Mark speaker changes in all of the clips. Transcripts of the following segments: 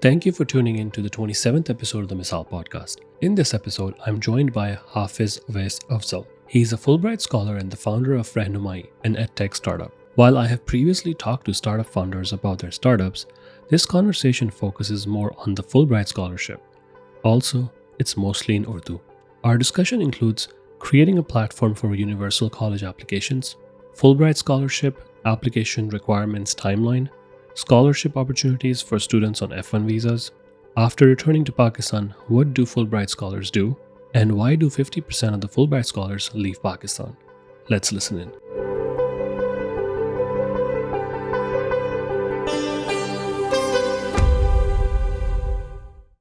Speaker 1: Thank you for tuning in to the 27th episode of the Misaal podcast. In this episode, I'm joined by Hafiz Awais Afzal. He's a Fulbright Scholar and the founder of Rahnumai, an EdTech startup. While I have previously talked to startup founders about their startups, this conversation focuses more on the Fulbright Scholarship. Also, it's mostly in Urdu. Our discussion includes creating a platform for universal college applications, Fulbright Scholarship, application requirements timeline, scholarship opportunities for students on F1 visas. After returning to Pakistan, what do Fulbright scholars do? And why do 50% of the Fulbright scholars leave Pakistan? Let's listen in.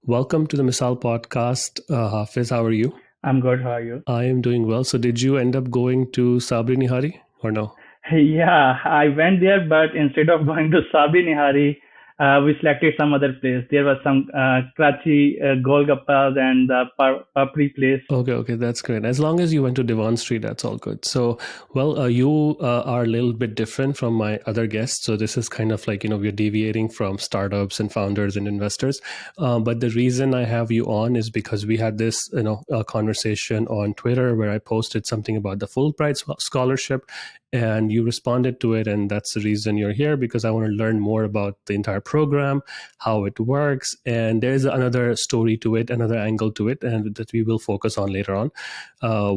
Speaker 1: Welcome to the Misaal podcast. Hafiz, how are you?
Speaker 2: I'm good. How are you?
Speaker 1: I am doing well. So, did you end up going to Sabri Nihari or no?
Speaker 2: Yeah, I went there, but instead of going to Sabri Nihari, we selected some other place. There was some Karachi Golgappas and Papri place.
Speaker 1: Okay, that's great. As long as you went to Devon Street, that's all good. So, well, you are a little bit different from my other guests. So this is kind of like, we're deviating from startups and founders and investors. But the reason I have you on is because we had this, conversation on Twitter where I posted something about the Fulbright Scholarship, and you responded to it, and that's the reason you're here, because I want to learn more about the entire program, how it works, and there's another story to it, another angle to it, and that we will focus on later on,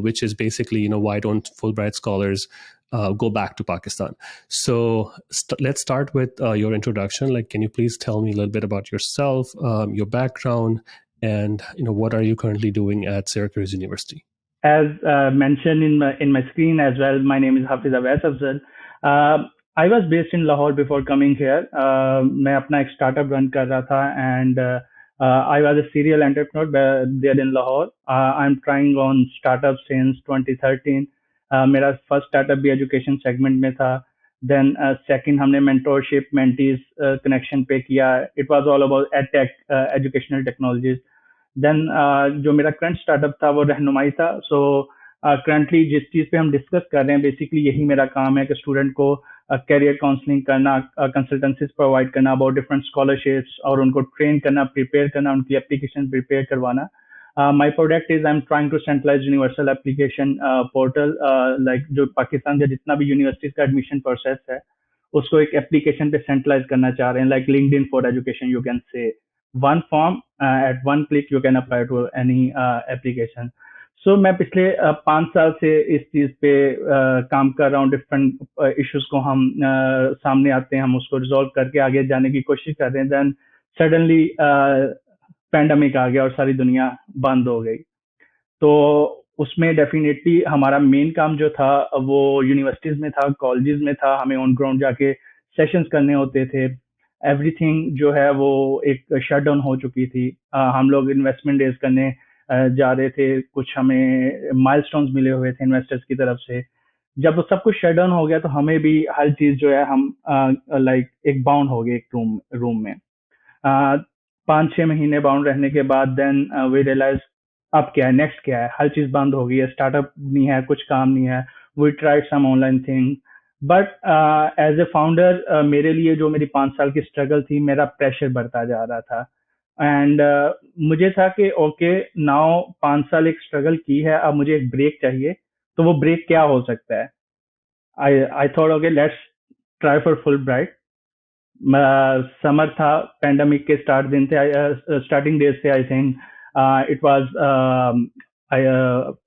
Speaker 1: which is basically, why don't Fulbright scholars go back to Pakistan? So let's start with your introduction. Like, can you please tell me a little bit about yourself, your background, and what are you currently doing at Syracuse University?
Speaker 2: As mentioned in my screen as well, my name is Hafiz Awais Afzal. I was based in Lahore before coming here. मैं अपना एक startup run कर रहा था, and I was a serial entrepreneur there in Lahore. I'm trying on startup since 2013. मेरा first startup भी education segment में था. Then second हमने mentorship mentees connection पे किया. It was all about EdTech, educational technologies. Then जो मेरा current startup था वो रहनुमाई था. सो करंटली जिस चीज़ पे हम डिस्कस कर रहे हैं, बेसिकली यही मेरा काम है कि स्टूडेंट को करियर काउंसलिंग करना, कंसल्टेंसीज प्रोवाइड करना अबाउट डिफरेंट स्कॉलरशिप्स, और उनको ट्रेन करना, प्रिपेयर करना, उनकी एप्लीकेशन प्रिपेयर करवाना. My product is I am trying to centralize universal application portal, like जो पाकिस्तान का जितना भी यूनिवर्सिटीज का एडमिशन प्रोसेस है उसको एक एप्लीकेशन पे सेंट्रलाइज करना चाह रहे हैं, like LinkedIn for education. You can say one form, at one click you can apply to any application. So मैं पिछले 5 साल से इस चीज़ पे काम कर रहा हूँ. डिफरेंट इश्यूज को हम सामने आते हैं, हम उसको रिजॉल्व करके आगे जाने की कोशिश कर रहे हैं. देन सडनली पैंडमिक आ गया और सारी दुनिया बंद हो गई. तो उसमें डेफिनेटली हमारा मेन काम जो था वो यूनिवर्सिटीज में था, कॉलेजेस में था. हमें ऑन ग्राउंड जाके सेशंस करने होते थे. एवरीथिंग जो है वो एक शट डाउन हो चुकी थी. हम लोग इन्वेस्टमेंट रेज करने जा रहे थे, कुछ हमें माइलस्टोन्स मिले हुए थे इन्वेस्टर्स की तरफ से. जब वो सब कुछ शट डाउन हो गया तो हमें भी हर चीज जो है हम लाइक एक बाउंड हो गए एक रूम में. 5-6 महीने बाउंड रहने के बाद देन वी रियलाइज अब क्या है, नेक्स्ट क्या है. हर चीज बंद हो गई है, स्टार्टअप नहीं है, कुछ काम नहीं है. We tried some online thing, but as a founder मेरे लिए जो मेरी 5 साल की स्ट्रगल थी, मेरा प्रेशर बढ़ता जा रहा था. एंड मुझे था कि ओके नाउ 5 साल एक स्ट्रगल की है, अब मुझे एक ब्रेक चाहिए. तो वो ब्रेक क्या हो सकता है? I thought okay let's try for full bright. Summer था, पेंडेमिक के स्टार्टिंग डेज थे. आई थिंक इट वाज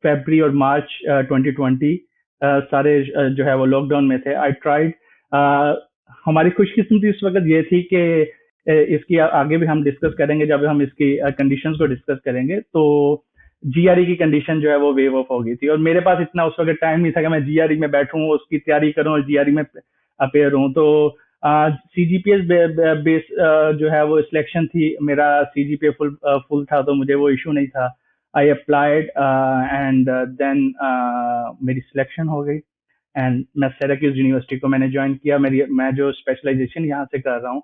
Speaker 2: फरवरी और मार्च 2020. सारे जो है वो लॉकडाउन में थे. I tried. हमारी खुशकिस्मती इस वक्त ये थी कि इसकी आगे भी हम डिस्कस करेंगे जब हम इसकी कंडीशंस को डिस्कस करेंगे. तो जीआरई की कंडीशन जो है वो वेव ऑफ हो गई थी, और मेरे पास इतना उस वक्त टाइम नहीं था कि मैं जीआरई में बैठूं, उसकी तैयारी करूं और जीआरई में अपेयर हूं. तो सीजीपीएस बेस जो है वो सिलेक्शन थी. मेरा सीजीपीए फुल था, तो मुझे वो इशू नहीं था. आई अप्लाइड एंड देन मेरी सिलेक्शन हो गई, एंड मैं सिरैक्यूज यूनिवर्सिटी को मैंने ज्वाइन किया. मैं जो स्पेशलाइजेशन यहाँ से कर रहा हूँ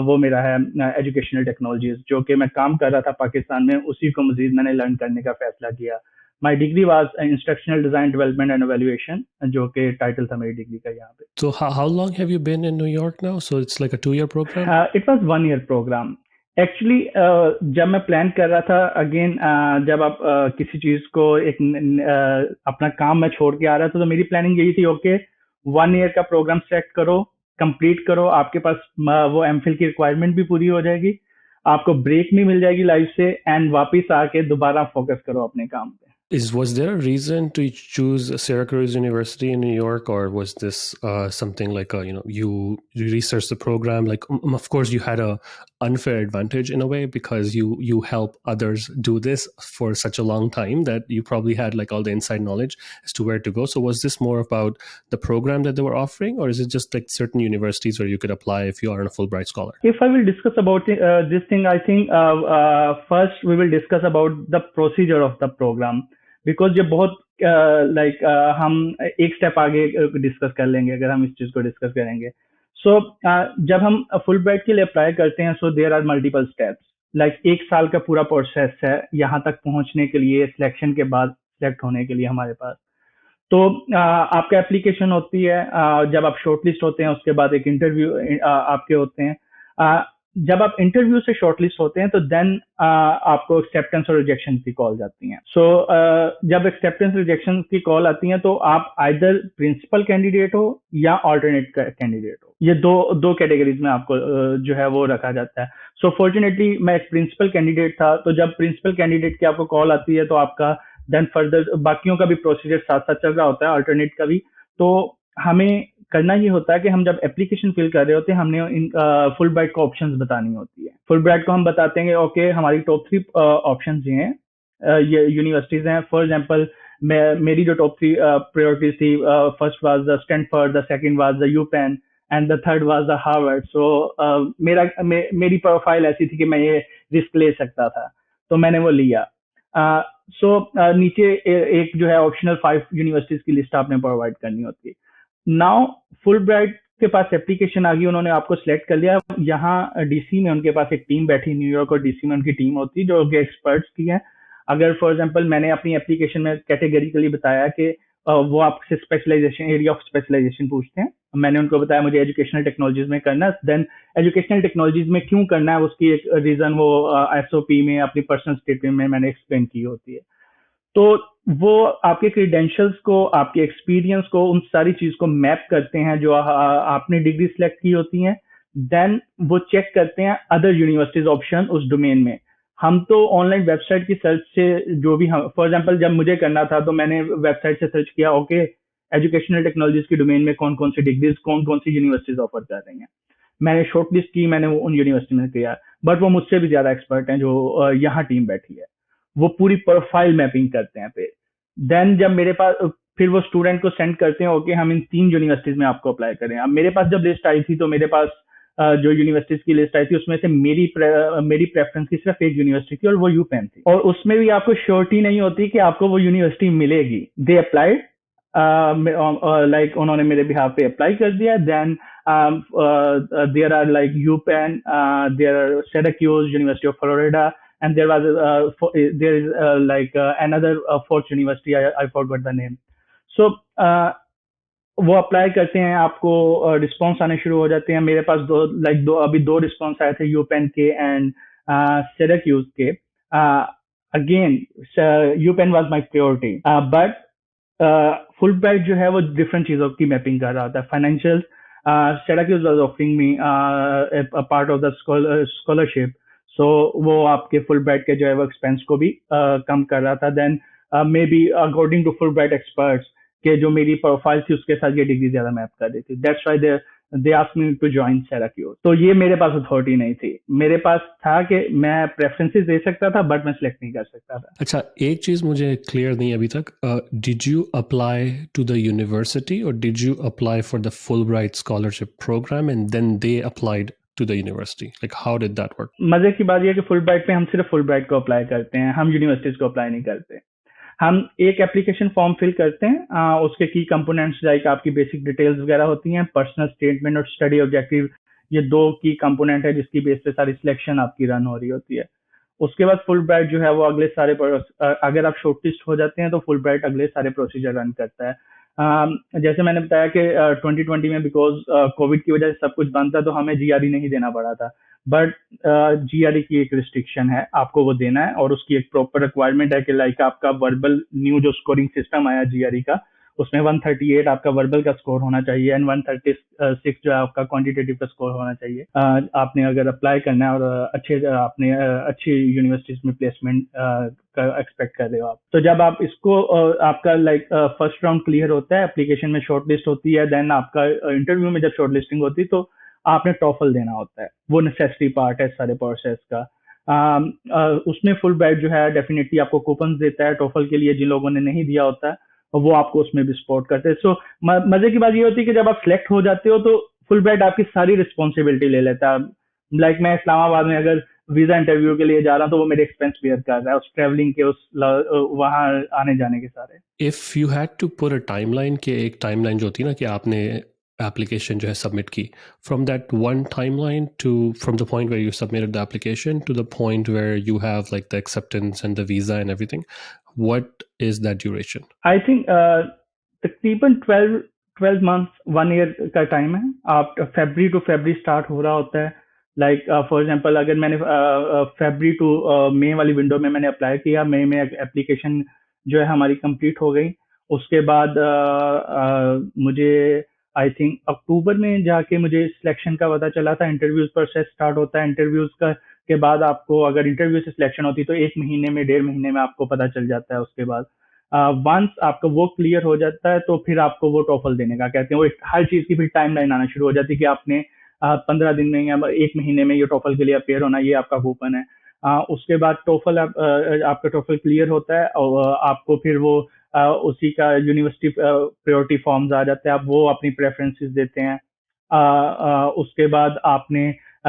Speaker 2: वो मेरा है एजुकेशनल टेक्नोलॉजीज, जो कि मैं काम कर रहा था पाकिस्तान में, उसी को मजीद मैंने लर्न करने का फैसला किया. My degree was instructional design development and evaluation, जो कि टाइटल था मेरी डिग्री का यहाँ पे.
Speaker 1: So how long have you been in New York now? So it's like a 2-year program?
Speaker 2: It was 1 year program. Actually जब मैं plan कर रहा था अगेन, जब आप किसी चीज को अपना काम मैं छोड़ के आ रहा था, तो मेरी प्लानिंग यही थी, ओके 1 ईयर का प्रोग्राम सेट करो, कंप्लीट करो, आपके पास वो एमफिल की रिक्वायरमेंट भी पूरी हो जाएगी, आपको ब्रेक भी मिल जाएगी लाइफ से, एंड वापस आके दोबारा फोकस करो अपने काम पे।
Speaker 1: Was there a reason to choose Syracuse University in New York, or was this something like you researched the program? Like, of course, you had a unfair advantage in a way because you help others do this for such a long time that you probably had like all the inside knowledge as to where to go. So, was this more about the program that they were offering, or is it just like certain universities where you could apply if you are a Fulbright scholar?
Speaker 2: If I will discuss about this thing, I think first we will discuss about the procedure of the program, because ये बहुत हम एक step आगे discuss कर लेंगे अगर हम इस चीज को डिस्कस करेंगे। सो जब हम फुल ब्राइट के लिए अप्लाई करते हैं, so there are multiple steps, like 1 साल का पूरा प्रोसेस है यहाँ तक पहुंचने के लिए, सिलेक्शन के बाद सिलेक्ट होने के लिए हमारे पास। तो आपका एप्लीकेशन होती है, जब आप शॉर्टलिस्ट होते हैं उसके बाद एक इंटरव्यू आपके होते हैं। जब आप इंटरव्यू से शॉर्टलिस्ट होते हैं तो देन आपको एक्सेप्टेंस और रिजेक्शन की कॉल जाती हैं। सो जब एक्सेप्टेंस रिजेक्शन की कॉल आती हैं तो आप आइदर प्रिंसिपल कैंडिडेट हो या ऑल्टरनेट कैंडिडेट हो, ये दो कैटेगरीज में आपको जो है वो रखा जाता है। सो फॉर्चुनेटली मैं एक प्रिंसिपल कैंडिडेट था, तो जब प्रिंसिपल कैंडिडेट की आपको कॉल आती है तो आपका देन फर्दर बाकियों का भी प्रोसीजर साथ साथ चल रहा होता है, अल्टरनेट का भी। तो हमें करना ये होता है कि हम जब एप्लीकेशन फिल कर रहे होते हैं, हमने इन फुल ब्राइट को ऑप्शंस बतानी होती है। फुल ब्राइट को हम बताते हैं ओके हमारी टॉप 3 ऑप्शंस ये हैं, ये यूनिवर्सिटीज हैं। फॉर एग्जांपल मेरी जो टॉप 3 प्रायोरिटीज थी, first was the Stanford, the second was the UPenn and the third was the Harvard. So मेरी प्रोफाइल ऐसी थी कि मैं ये रिस्क ले सकता था, तो मैंने वो लिया। नीचे एक जो है ऑप्शनल 5 यूनिवर्सिटीज की लिस्ट आपने प्रोवाइड करनी होती है। नाउ फुल ब्राइट के पास एप्लीकेशन आ गई, उन्होंने आपको सिलेक्ट कर लिया। यहाँ डीसी में उनके पास एक टीम बैठी, न्यूयॉर्क और डीसी में उनकी टीम होती है जो कि एक्सपर्ट्स की है। अगर फॉर एग्जांपल मैंने अपनी एप्लीकेशन में कैटेगरिकली बताया कि वो आपसे स्पेशलाइजेशन, एरिया ऑफ स्पेशलाइजेशन पूछते हैं, मैंने उनको बताया मुझे एजुकेशनल टेक्नोलॉजीज में करना, देन एजुकेशनल टेक्नोलॉजीज में क्यों करना है उसकी एक रीजन वो एसओपी में अपनी पर्सनल स्टेटमेंट में मैंने एक्सप्लेन की होती है। तो वो आपके क्रीडेंशियल्स को, आपके एक्सपीरियंस को, उन सारी चीज को मैप करते हैं जो आपने डिग्री सिलेक्ट की होती है। देन वो चेक करते हैं अदर यूनिवर्सिटीज ऑप्शन उस डोमेन में। हम तो ऑनलाइन वेबसाइट की सर्च से जो भी हम, फॉर एग्जांपल जब मुझे करना था तो मैंने वेबसाइट से सर्च किया ओके एजुकेशनल टेक्नोलॉजीज की डोमेन में कौन कौन सी डिग्रीज, कौन कौन सी यूनिवर्सिटीज ऑफर कर रही हैं। मैंने शॉर्टलिस्ट की, मैंने उन यूनिवर्सिटी में किया, बट वो मुझसे भी ज्यादा एक्सपर्ट हैं जो यहाँ टीम बैठी है, वो पूरी प्रोफाइल मैपिंग करते हैं पे। देन जब मेरे पास, फिर वो स्टूडेंट को सेंड करते हैं ओके हम इन 3 यूनिवर्सिटीज में आपको अप्लाई करें। अब मेरे पास जब लिस्ट आई थी तो मेरे पास जो यूनिवर्सिटीज की लिस्ट आई थी उसमें से मेरी प्रेफरेंस की सिर्फ एक यूनिवर्सिटी थी और वो यूपेन थी, और उसमें भी आपको श्योरिटी नहीं होती कि आपको वो यूनिवर्सिटी मिलेगी। दे अप्लाइड, लाइक उन्होंने मेरे बिहाफ पे अप्लाई कर दिया। Then there are like UPenn, there are Syracuse, university of Florida, and there was there is like another 4th university, I forgot the name. So वो अप्लाई करते हैं, आपको रिस्पॉन्स आने शुरू हो जाते हैं। मेरे पास अभी दो रिस्पॉन्स आए थे, यूपेन के एंड सिराक्यूज के। Again UPenn was my priority, but full bright जो है वो डिफरेंट चीजों की मैपिंग कर रहा होता है। Financial, Syracuse was offering me a part of the scholarship, so वो आपके फुल ब्राइट के जो है वो एक्सपेंस को भी कम कर रहा था। Then maybe according to Fulbright experts के जो मेरी प्रोफाइल थी उसके साथ ये डिग्री ज्यादा मैप कर रही थी। That's why they asked me to join Syracuse. तो ये मेरे पास अथॉरिटी नहीं थी, मेरे पास था कि मैं प्रेफरेंसेस दे सकता था बट मैं सिलेक्ट नहीं कर सकता था।
Speaker 1: अच्छा, एक चीज मुझे क्लियर नहीं अभी तक, did you apply to the university और did you apply for the Fulbright scholarship program and then they applied to the university? Like how did that work?
Speaker 2: मजे की बात यह कि फुल ब्राइट पे हम सिर्फ फुल ब्राइट को अप्लाई करते हैं, हम यूनिवर्सिटीज को अप्लाई नहीं करते। हम एक एप्लीकेशन फॉर्म फिल करते हैं, उसके की कंपोनेंट्स लाइक आपकी बेसिक डिटेल्स वगैरह होती हैं, पर्सनल स्टेटमेंट और स्टडी ऑब्जेक्टिव, ये 2 की कंपोनेंट है जिसकी बेस पे सारी सिलेक्शन आपकी रन हो रही होती है। उसके बाद फुल ब्राइट जो है वो अगले सारे, अगर आप शॉर्टलिस्ट हो जाते हैं तो फुल ब्राइट अगले सारे प्रोसीजर रन करता है। जैसे मैंने बताया कि 2020 में बिकॉज कोविड की वजह से सब कुछ बंद था तो हमें जीआरई नहीं देना पड़ा था। बट जीआरई की एक रिस्ट्रिक्शन है, आपको वो देना है और उसकी एक प्रॉपर रिक्वायरमेंट है कि लाइक आपका वर्बल न्यू जो स्कोरिंग सिस्टम आया जीआरई का, उसमें 138 आपका वर्बल का स्कोर होना चाहिए एंड 136 जो है आपका क्वांटिटेटिव का स्कोर होना चाहिए। आपने अगर अप्लाई करना है और आपने अच्छी यूनिवर्सिटीज में प्लेसमेंट का एक्सपेक्ट कर रहे हो आप, तो जब आप इसको आपका लाइक फर्स्ट राउंड क्लियर होता है, एप्लीकेशन में शॉर्ट लिस्ट होती है, देन आपका इंटरव्यू में जब शॉर्ट लिस्टिंग होती है तो आपने टॉफल देना होता है, वो नेसेसरी पार्ट है सारे प्रोसेस का। उसमें फुल ब्राइट जो है डेफिनेटली आपको कूपन देता है टॉफल के लिए, जिन लोगों ने नहीं दिया होता है और वो आपको उसमें भी सपोर्ट करते हैं। सो मजे की बात ये होती है कि जब आप सिलेक्ट हो जाते हो तो फुल ब्राइट आपकी सारी रिस्पॉन्सिबिलिटी ले लेता है। लाइक मैं इस्लामाबाद में अगर वीजा इंटरव्यू के लिए जा रहा हूँ तो वो मेरे एक्सपेंस बेयर कर रहा है, उस ट्रेवलिंग के वहाँ आने जाने के सारे।
Speaker 1: If you had to put a timeline, के एक टाइमलाइन जो होती है ना कि आपने एप्लीकेशन जो है सबमिट की, from that one timeline to from the point where you submitted the application to the point where you have like the acceptance and the visa and everything, what is that duration?
Speaker 2: I think तकरीबन 12 month 1 year का time है। आप February to February start हो रहा होता है। Like for example अगर मैंने फेब्रुअरी टू मई वाली विंडो में मैंने अप्लाई किया, मई में एप्लीकेशन जो है हमारी कंप्लीट हो गई। उसके बाद मुझे आई थिंक अक्टूबर में जाके मुझे सिलेक्शन का पता चला था। इंटरव्यूज प्रोसेस स्टार्ट होता है, इंटरव्यूज का के बाद आपको अगर इंटरव्यू से सिलेक्शन होती तो 1 महीने में 1.5 महीने में आपको पता चल जाता है। उसके बाद वंस आपका वो क्लियर हो जाता है तो फिर आपको वो टॉफल देने का कहते हैं, वो हर चीज की फिर टाइमलाइन आना शुरू हो जाती है कि आपने 15 दिन में या 1 महीने में ये टॉफल के लिए अपेयर होना, ये आपका कूपन है। उसके बाद टोफल आपका टोफल क्लियर होता है और आपको फिर वो उसी का यूनिवर्सिटी प्रायोरिटी फॉर्म्स आ जाते हैं, आप वो अपनी प्रेफरेंसेस देते हैं। उसके बाद आपने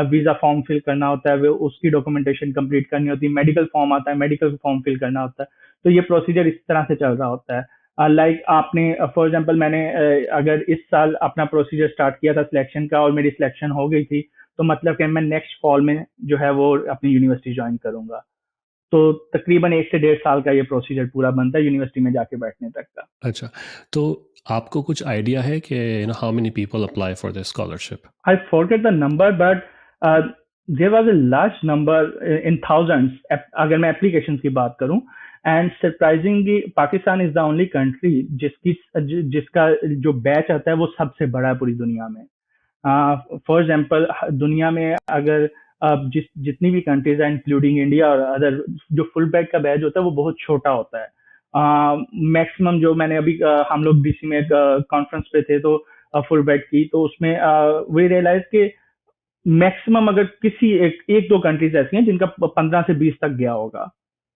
Speaker 2: वीजा फॉर्म फिल करना होता है, वो उसकी डॉक्यूमेंटेशन कंप्लीट करनी होती है। मेडिकल फॉर्म आता है, मेडिकल फॉर्म फिल करना होता है। तो ये प्रोसीजर इस तरह से चल रहा होता है। लाइक आपने फॉर एग्जांपल मैंने अगर इस साल अपना प्रोसीजर स्टार्ट किया था सिलेक्शन का और मेरी सिलेक्शन हो गई थी, तो मतलब कि मैं नेक्स्ट फॉल में जो है वो अपनी यूनिवर्सिटी ज्वाइन करूंगा। तो तकरीबन 1 से 1.5 साल का ये प्रोसीजर पूरा बनता है यूनिवर्सिटी में जाके बैठने तक का।
Speaker 1: अच्छा, तो आपको कुछ आइडिया है कि how many people apply for this scholarship?
Speaker 2: I forget the number, but there was a large number in thousands. अगर मैं applications की बात करूं, and surprisingly, Pakistan is the only country जिसका जो बैच आता है वो सबसे बड़ा है पूरी दुनिया में। फॉर एग्जाम्पल दुनिया में अगर जितनी भी कंट्रीज हैं इंक्लूडिंग इंडिया और अदर, जो फुल ब्राइट का बैच होता है वो बहुत छोटा होता है। मैक्सिमम जो मैंने अभी हम लोग डीसी में कॉन्फ्रेंस पे थे तो फुल ब्राइट की, तो उसमें वी रियलाइज के मैक्सिमम अगर किसी एक दो कंट्रीज ऐसी हैं जिनका 15 से 20 तक गया होगा,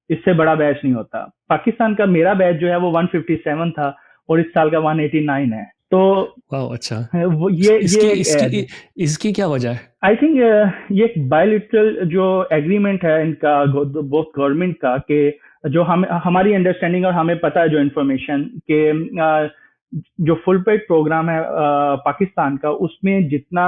Speaker 2: इससे बड़ा बैच नहीं होता। पाकिस्तान का मेरा बैच जो है वो 157 था और इस साल का 189 है। तो
Speaker 1: वाह, अच्छा।
Speaker 2: वो
Speaker 1: इसकी क्या वजह है?
Speaker 2: आई थिंक ये एक बायलिटरल जो एग्रीमेंट है इनका बोथ गवर्नमेंट का, कि जो हम हमारी अंडरस्टैंडिंग और हमें पता है जो इन्फॉर्मेशन के जो फुल ब्राइट प्रोग्राम है पाकिस्तान का, उसमें जितना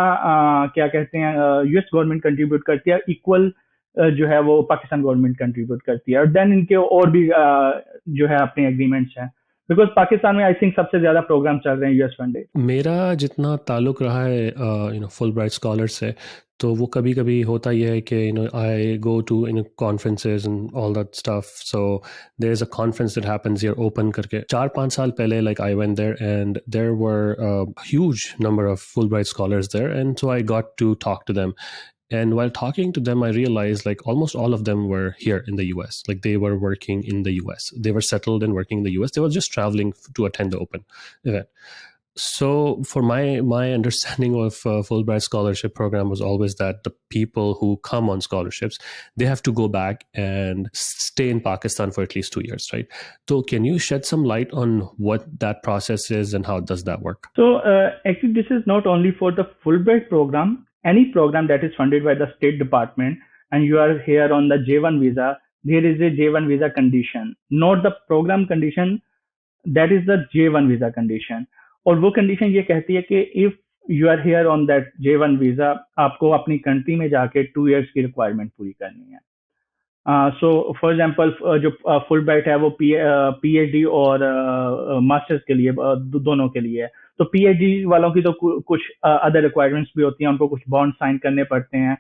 Speaker 2: क्या कहते हैं यूएस गवर्नमेंट कंट्रीब्यूट करती है, इक्वल जो है वो पाकिस्तान गवर्नमेंट कंट्रीब्यूट करती है। और देन इनके और भी जो है अपने एग्रीमेंट्स हैं, बिकॉज पाकिस्तान में आई थिंक सबसे ज्यादा प्रोग्राम चल रहे हैं यूएस फंडेड।
Speaker 1: मेरा जितना ताल्लुक रहा है फुल ब्राइट स्कॉलर से, तो वो कभी कभी होता ही है कि I go to conferences and all that stuff. So there is a conference that happens here open करके 4-5 साल पहले, like I went there and there were huge number of Fulbright scholars there, and so I got to talk to them. And while talking to them, I realized like almost all of them were here in the US. Like they were working in the US. They were settled and working in the US. They were just traveling to attend the open event. So for my understanding of Fulbright Scholarship program was always that the people who come on scholarships, they have to go back and stay in Pakistan for at least 2 years, right? So can you shed some light on what that process is and how does that work?
Speaker 2: So actually this is not only for the Fulbright program. Any program that is funded by the State Department and you are here on the J1 visa, there is a J1 visa condition, not the program condition, that is the J1 visa condition. और वो condition ये कहती है कि if you are here on that J1 visa, आपको अपनी country में जाके 2 years की रिक्वायरमेंट पूरी करनी है। सो फॉर एग्जांपल जो फुल ब्राइट है वो पीएचडी और मास्टर्स के लिए दोनों के लिए है। तो पीएचडी वालों की तो कुछ अदर रिक्वायरमेंट्स भी होती हैं, उनको कुछ बॉन्ड साइन करने पड़ते हैं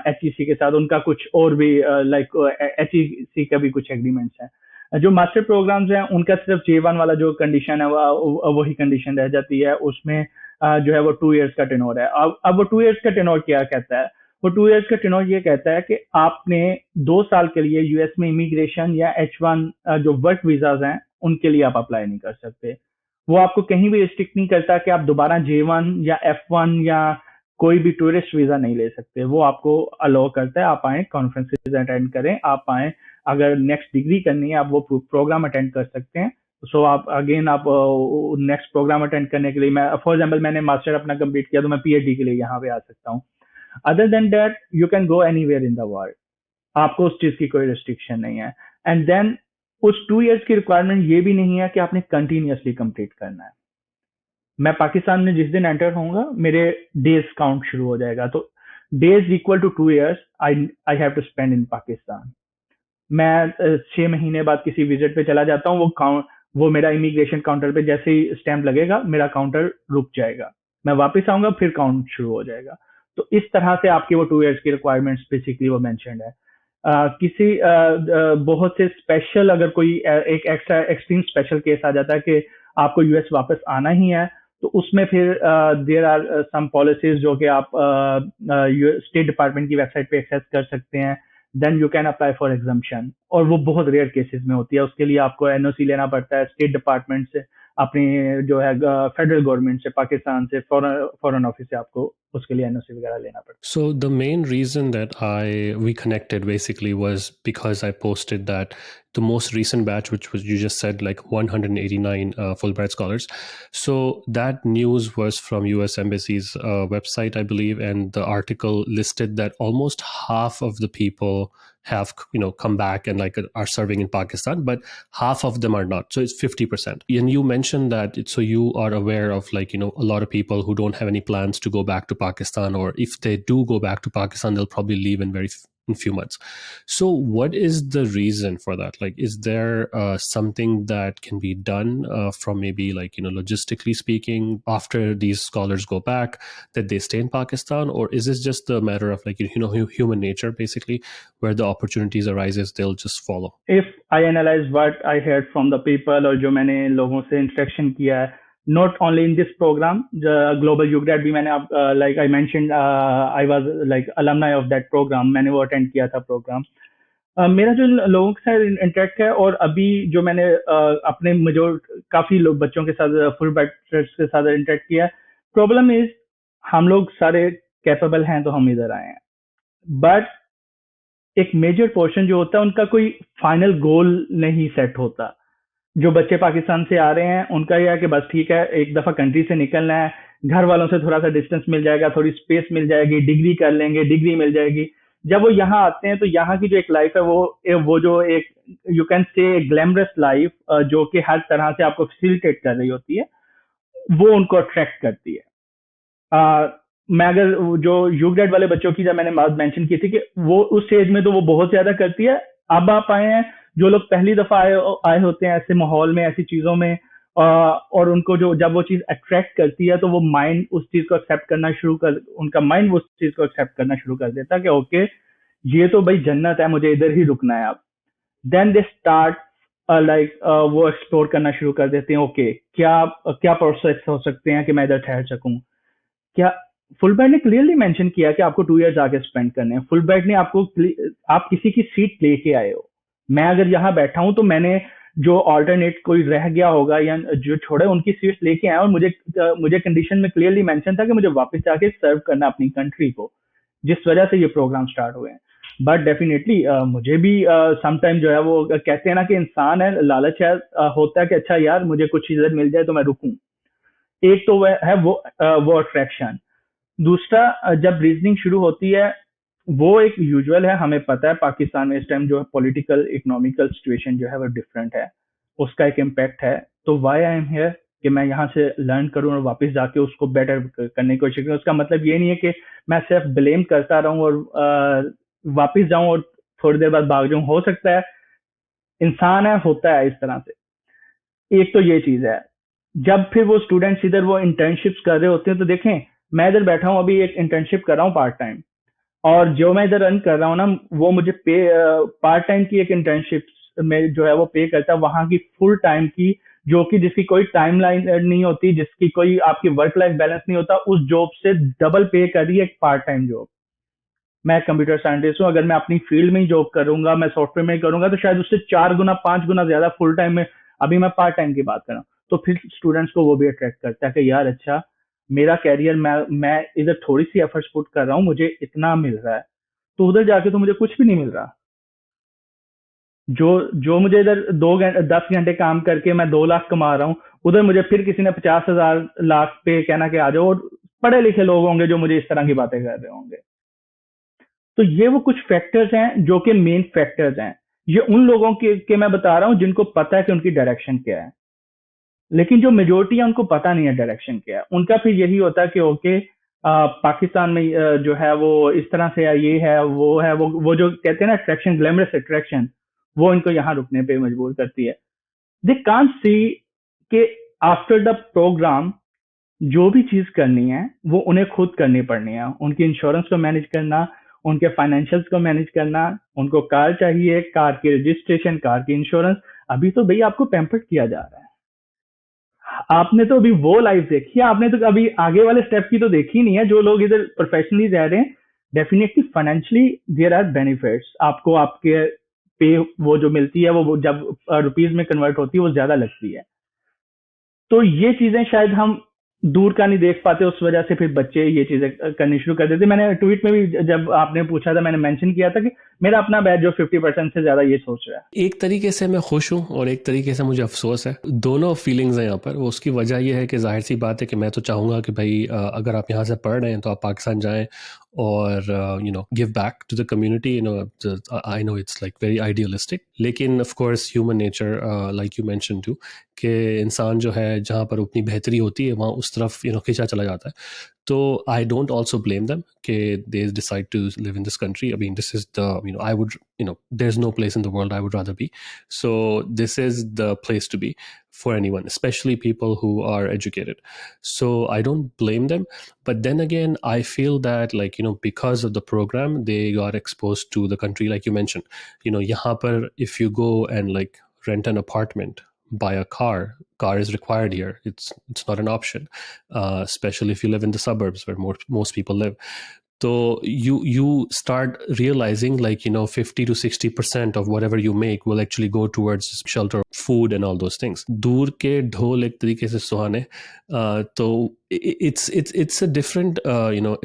Speaker 2: एचईसी के साथ, उनका कुछ और भी लाइक एचईसी का भी कुछ एग्रीमेंट्स हैं। जो मास्टर प्रोग्राम्स हैं उनका सिर्फ J1 वाला जो कंडीशन है वही कंडीशन रह जाती है, उसमें जो है वो 2 इयर्स का टेन्योर है। अब वो 2 इयर्स का टेन्योर क्या कहता है? वो 2 इयर्स का टेन्योर ये कहता है कि आपने 2 साल के लिए यूएस में इमिग्रेशन या H1 जो वर्क वीजाज हैं उनके लिए आप अप्लाई नहीं कर सकते। वो आपको कहीं भी रिस्ट्रिक्ट नहीं करता कि आप दोबारा J1 या F1 या कोई भी टूरिस्ट वीजा नहीं ले सकते। वो आपको अलाउ करता है, आप आए कॉन्फ्रेंसेज अटेंड करें, आप आए, अगर नेक्स्ट डिग्री करनी है आप वो प्रोग्राम अटेंड कर सकते हैं। सो आप अगेन आप नेक्स्ट प्रोग्राम अटेंड करने के लिए, मैं फॉर एग्जांपल मैंने मास्टर अपना कंप्लीट किया तो मैं पीएचडी के लिए यहाँ पे आ सकता हूँ। Other than that you can go anywhere in the world, आपको उस चीज की कोई रिस्ट्रिक्शन नहीं है। एंड देन उस 2 इयर्स की रिक्वायरमेंट ये भी नहीं है कि आपने कंटिन्यूअसली कंप्लीट करना है। मैं पाकिस्तान में जिस दिन एंटर होऊंगा मेरे डेज काउंट शुरू हो जाएगा, तो days equal to 2 years I I have to spend in Pakistan. मैं 6 महीने बाद किसी विजिट पे चला जाता हूँ, वो मेरा इमिग्रेशन काउंटर पे जैसे ही स्टैंप लगेगा मेरा काउंटर रुक जाएगा, मैं वापस आऊंगा फिर काउंट शुरू हो जाएगा। तो इस तरह से आपकी वो 2 इयर्स की रिक्वायरमेंट्स बेसिकली वो मेंशन्ड है। किसी बहुत से स्पेशल, अगर कोई एक एक्स्ट्रा एक्सट्रीम स्पेशल केस आ जाता है कि आपको यूएस वापस आना ही है, तो उसमें फिर देयर आर सम पॉलिसीज जो कि आप स्टेट डिपार्टमेंट की वेबसाइट पे एक्सेस कर सकते हैं। Then you can apply for exemption, और वो बहुत रेयर केसेस में होती है। उसके लिए आपको एनओसी लेना पड़ता है स्टेट डिपार्टमेंट से, अपनी जो है फेडरल गवर्नमेंट से, पाकिस्तान से, फॉरेन ऑफिस से आपको उसके लिए एनओसी वगैरह लेना पड़ता है।
Speaker 1: So the main reason that we connected basically was because I posted that the most recent batch, which was, you just said, like 189 Fulbright scholars. So that news was from US Embassy's website, I believe, and the article listed that almost half of the people have come back and like are serving in Pakistan, but half of them are not. So it's 50%. And you mentioned that so you are aware of like a lot of people who don't have any plans to go back to Pakistan, or if they do go back to Pakistan, they'll probably leave in in few months. So what is the reason for that? Like, is there something that can be done from maybe like logistically speaking, after these scholars go back, that they stay in Pakistan, or is this just a matter of like human nature basically, where the opportunities arises, they'll just follow?
Speaker 2: If I analyze what I heard from the people, और जो मैंने लोगों से interaction किया है, not only in this program, global UGRAD भी मैंने like I mentioned, I was like alumni of that program, मैंने वो अटेंड किया था प्रोग्राम। मेरा जो लोगों के साथ इंटरेक्ट है, और अभी जो मैंने अपने मेजोर काफी लोग बच्चों के साथ फुल ब्राइट के साथ इंटरेक्ट किया, प्रॉब्लम इज हम लोग सारे कैपेबल हैं तो हम इधर आए हैं, बट एक मेजर पोर्शन जो होता है उनका कोई फाइनल गोल नहीं सेट होता। जो बच्चे पाकिस्तान से आ रहे हैं उनका यह है कि बस ठीक है, एक दफा कंट्री से निकलना है, घर वालों से थोड़ा सा डिस्टेंस मिल जाएगा, थोड़ी स्पेस मिल जाएगी, डिग्री कर लेंगे, डिग्री मिल जाएगी। जब वो यहाँ आते हैं तो यहाँ की जो एक लाइफ है वो जो एक you can say glamorous life जो कि हर तरह से आपको फैसिलिटेट कर रही होती है, वो उनको अट्रैक्ट करती है। मैं अगर जो यूग्रेड वाले बच्चों की जब मैंने बात मेंशन की थी कि वो उस एज में तो वो बहुत ज्यादा करती है, अब आप आए हैं जो लोग पहली दफा आए होते हैं ऐसे माहौल में, ऐसी चीजों में, और उनको जो जब वो चीज अट्रैक्ट करती है तो वो माइंड उस चीज को एक्सेप्ट करना शुरू कर उनका माइंड उस चीज को एक्सेप्ट करना शुरू कर देता है कि ओके ये तो भाई जन्नत है, मुझे इधर ही रुकना है अब। देन दे स्टार्ट लाइक वो एक्सप्लोर करना शुरू कर देते हैं, ओके क्या क्या प्रोसेस हो सकते हैं कि मैं इधर ठहर सकूं। क्या फुलब्राइट ने क्लियरली मेंशन किया कि आपको 2 इयर्स आगे स्पेंड करने हैं। फुलब्राइट ने आपको, आप किसी की सीट लेके आए हो। मैं अगर यहाँ बैठा हूं तो मैंने जो ऑल्टरनेट कोई रह गया होगा या जो छोड़े उनकी सीट्स लेके आया, और मुझे कंडीशन में क्लियरली मेंशन था कि मुझे वापस जाके सर्व करना अपनी कंट्री को, जिस वजह से ये प्रोग्राम स्टार्ट हुए हैं। बट डेफिनेटली मुझे भी समटाइम जो है वो कहते हैं ना कि इंसान है, लालच है, होता है कि अच्छा यार मुझे कुछ इधर मिल जाए तो मैं रुकूं। एक तो वह है वो अट्रैक्शन। दूसरा जब रीजनिंग शुरू होती है वो एक यूजुअल है, हमें पता है पाकिस्तान में इस टाइम जो है पॉलिटिकल इकोनॉमिकल सिचुएशन जो है वो डिफरेंट है, उसका एक इम्पैक्ट है। तो वाई आई एम हियर कि मैं यहाँ से लर्न करूँ और वापस जाके उसको बेटर करने की कोशिश करूँ। उसका मतलब ये नहीं है कि मैं सिर्फ ब्लेम करता रहूँ और वापस जाऊँ और थोड़ी देर बाद भाग जाऊं, हो सकता है, इंसान है, होता है इस तरह से। एक तो ये चीज है। जब फिर वो स्टूडेंट्स इधर वो इंटर्नशिप्स कर रहे होते हैं, तो देखें, मैं इधर बैठा हूँ अभी एक इंटर्नशिप कर रहा हूँ पार्ट टाइम, और जो मैं इधर रन कर रहा हूँ ना, वो मुझे पे पार्ट टाइम की एक इंटर्नशिप में जो है वो पे करता है, वहां की फुल टाइम की, जो कि जिसकी कोई टाइमलाइन नहीं होती, जिसकी कोई आपकी वर्क लाइफ बैलेंस नहीं होता, उस जॉब से डबल पे कर रही है एक पार्ट टाइम जॉब। मैं कंप्यूटर साइंटिस्ट हूँ, अगर मैं अपनी फील्ड में ही जॉब करूंगा, मैं सॉफ्टवेयर में ही करूंगा, तो शायद उससे 4 गुना 5 गुना ज्यादा फुल टाइम में। अभी मैं पार्ट टाइम की बात कर रहा हूँ, तो फिर स्टूडेंट्स को वो भी अट्रैक्ट करता है कि यार अच्छा, मेरा कैरियर, मैं इधर थोड़ी सी एफर्ट्स पुट कर रहा हूँ, मुझे इतना मिल रहा है, तो उधर जाके तो मुझे कुछ भी नहीं मिल रहा। जो जो मुझे इधर 10 घंटे काम करके मैं 2 लाख कमा रहा हूँ, उधर मुझे फिर किसी ने 50,000 लाख पे कहना कि आ जाओ, और पढ़े लिखे लोग होंगे जो मुझे इस तरह की बातें कर रहे होंगे। तो ये वो कुछ फैक्टर्स हैं जो कि मेन फैक्टर्स हैं। ये उन लोगों के मैं बता रहा हूँ जिनको पता है कि उनकी डायरेक्शन क्या है, लेकिन जो मेजोरिटी है उनको पता नहीं है डायरेक्शन क्या है। उनका फिर यही होता है कि ओके, पाकिस्तान में जो है वो इस तरह से है, ये है, वो जो कहते हैं ना अट्रैक्शन, ग्लैमरस अट्रैक्शन, वो इनको यहाँ रुकने पे मजबूर करती है। दे कांट सी कि आफ्टर द प्रोग्राम जो भी चीज करनी है वो उन्हें खुद करनी पड़नी है। उनकी इंश्योरेंस को मैनेज करना, उनके फाइनेंशियल्स को मैनेज करना, उनको कार चाहिए, कार की रजिस्ट्रेशन, कार की इंश्योरेंस। अभी तो भाई आपको पैम्पर्ड किया जा रहा है। आपने तो अभी वो लाइफ देखी है, आपने तो अभी आगे वाले स्टेप की तो देखी नहीं है। जो लोग इधर प्रोफेशनली रह रहे हैं, definitely financially there are benefits. आपको आपके पे वो जो मिलती है, वो जब रुपीज में कन्वर्ट होती है, वो ज्यादा लगती है। तो ये चीजें शायद हम दूर का नहीं देख पाते, उस वजह से फिर बच्चे ये चीजें करनी शुरू कर देते। मैंने ट्वीट में भी, जब आपने पूछा था, मैंने मेंशन किया था कि मेरा अपना बैच जो 50% से ज्यादा ये सोच रहा है।
Speaker 1: एक तरीके से मैं खुश हूँ और एक तरीके से मुझे अफसोस है। दोनों फीलिंग्स हैं यहाँ पर। वो उसकी वजह यह है कि जाहिर सी बात है कि मैं तो चाहूँगा कि भाई अगर आप यहाँ से पढ़ रहे हैं तो आप पाकिस्तान जाएं और give back to the community. I know it's like very idealistic, लेकिन of course human nature, like you mention too, कि इंसान जो है जहाँ पर अपनी बेहतरी होती है वहाँ उस तरफ खिंचा चला जाता है। So I don't also blame them कि they decide to live in this country. I mean, this is the, I would, there's no place in the world I would rather be. So this is the place to be for anyone, especially people who are educated. So I don't blame them. But then again, I feel that because of the program, they got exposed to the country, like you mentioned. यहाँ पर if you go and rent an apartment, buy a car is required here. It's not an option, especially if you live in the suburbs where most people live. So you start realizing 50 to 60% of whatever you make will actually go towards shelter, food and all those things. दूर के ढोल एक तरीके से सुहाने। तो it's a different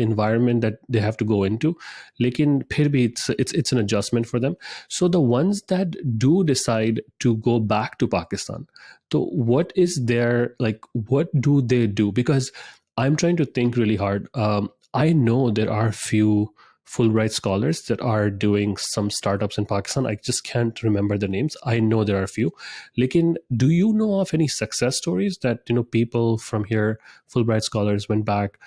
Speaker 1: environment that they have to go into, लेकिन फिर भी it's an adjustment for them. So the ones that do decide to go back to Pakistan, so what is their what do they do? Because I'm trying to think really hard. I know there are few Fulbright scholars that are doing some startups in Pakistan. I just can't remember the names. I know there are a few. Lekin, do you know of any success stories that people from here, Fulbright scholars, went back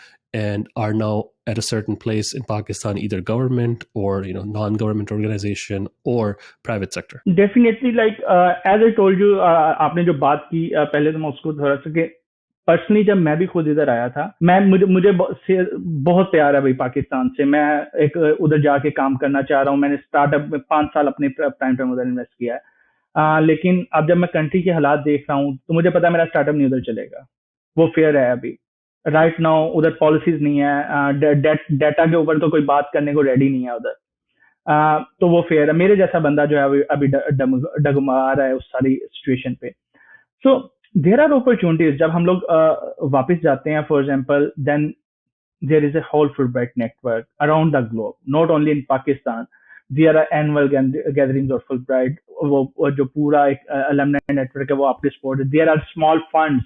Speaker 1: and are now at a certain place in Pakistan, either government or non-government organization or private sector?
Speaker 2: Definitely, like as I told you, आपने जो बात की, पहले तो मैं उसको थोड़ा सा कि पर्सनली जब मैं भी खुद इधर आया था, मुझे बहुत प्यार है भाई पाकिस्तान से। मैं एक उधर जाके काम करना चाह रहा हूँ। मैंने स्टार्टअप में 5 साल अपने टाइम पे उधर इन्वेस्ट किया है। लेकिन अब जब मैं कंट्री के हालात देख रहा हूँ, तो मुझे पता है मेरा स्टार्टअप नहीं उधर चलेगा। वो फेयर है अभी, राइट नाउ उधर पॉलिसीज नहीं है, डेटा के ऊपर तो कोई बात करने को रेडी नहीं है उधर। तो वो फेयर है। मेरे जैसा बंदा जो है अभी डगमगा रहा है उस सारी सिचुएशन पे। So there are opportunities. जब हम लोग वापस जाते हैं, for example, then there is a whole Fulbright network around the globe, not only in Pakistan. There are annual gatherings of Fulbright, वो जो पूरा एक alumni network है वो आपके सपोर्ट है। There are small funds,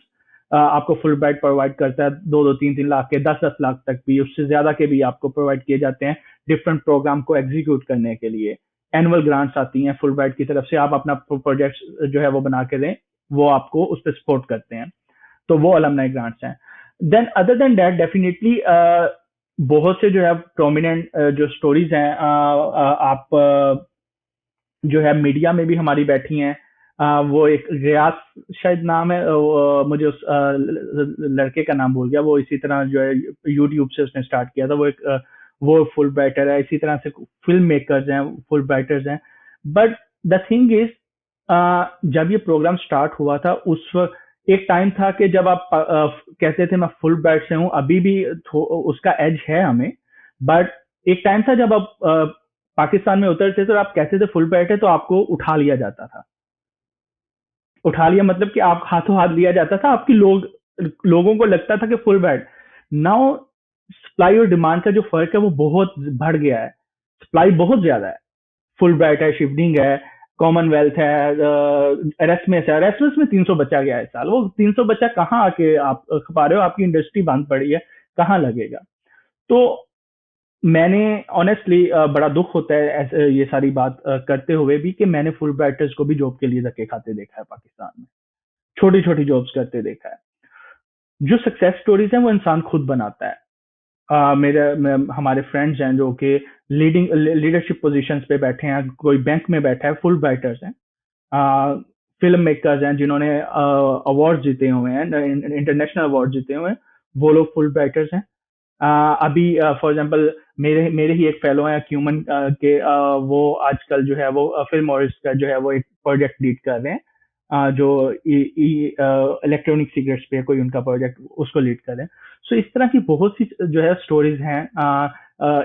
Speaker 2: आपको Fulbright प्रोवाइड करता है 2-3 लाख के, 10 लाख तक भी, उससे ज्यादा के भी आपको प्रोवाइड किए जाते हैं डिफरेंट प्रोग्राम को एग्जीक्यूट करने के लिए। एनुअल ग्रांट्स आती हैं Fulbright की तरफ से, आप अपना प्रोजेक्ट जो है वो बना के दें, वो आपको उस पर सपोर्ट करते हैं। तो वो अलमनाई ग्रांट्स हैं। Then other than that, definitely बहुत से जो है प्रोमिनेंट जो स्टोरीज हैं, आप जो है मीडिया में भी हमारी बैठी हैं। वो एक रियाज शायद नाम है, मुझे उस लड़के का नाम भूल गया। वो इसी तरह जो है यूट्यूब से उसने स्टार्ट किया था। वो फुल ब्राइटर है। इसी तरह से फिल्म मेकर्स हैं, फुल ब्राइटर्स हैं। बट द थिंग इज, जब ये प्रोग्राम स्टार्ट हुआ था उस वक्त एक टाइम था कि जब आप कहते थे मैं फुल ब्राइट से हूँ, अभी भी उसका एज है हमें। बट एक टाइम था जब आप पाकिस्तान में उतरते थे तो आप कहते थे फुल ब्राइट है, तो आपको उठा लिया जाता था। उठा लिया मतलब कि आप हाथों हाथ लिया जाता था, आपकी लोगों को लगता था कि फुल ब्राइट। नाउ सप्लाई और डिमांड का जो फर्क है वो बहुत बढ़ गया है। सप्लाई बहुत ज्यादा है। फुल ब्राइट है, शिवनिंग है, कॉमनवेल्थ है, एरेस्मस में 300 बच्चा गया है इस साल। वो 300 बच्चा कहाँ आके आप खपा रहे हो? आपकी इंडस्ट्री बंद पड़ी है, कहाँ लगेगा? तो मैंने ऑनेस्टली बड़ा दुख होता है ऐसे ये सारी बात करते हुए भी, कि मैंने फुल ब्राइटर्स को भी जॉब के लिए धक्के खाते देखा है पाकिस्तान में, छोटी छोटी जॉब्स करते देखा है। जो सक्सेस स्टोरीज हैं वो इंसान खुद बनाता है। हमारे फ्रेंड्स हैं जो कि लीडरशिप पोजीशंस पे बैठे हैं, कोई बैंक में बैठा है, फुल ब्राइटर्स हैं। फिल्म मेकर्स हैं जिन्होंने अवार्ड जीते हुए हैं, इंटरनेशनल अवार्ड जीते हुए हैं, वो लोग फुल ब्राइटर्स हैं। अभी फॉर एग्जांपल मेरे मेरे ही एक फेलो हैं क्यूमन के, वो आजकल जो है वो फिल्म और का जो है वो एक प्रोजेक्ट लीड कर रहे हैं, जो इलेक्ट्रॉनिक सिगरेट्स पे कोई उनका प्रोजेक्ट, उसको लीड कर रहे हैं। सो इस तरह की बहुत सी जो है स्टोरीज हैं।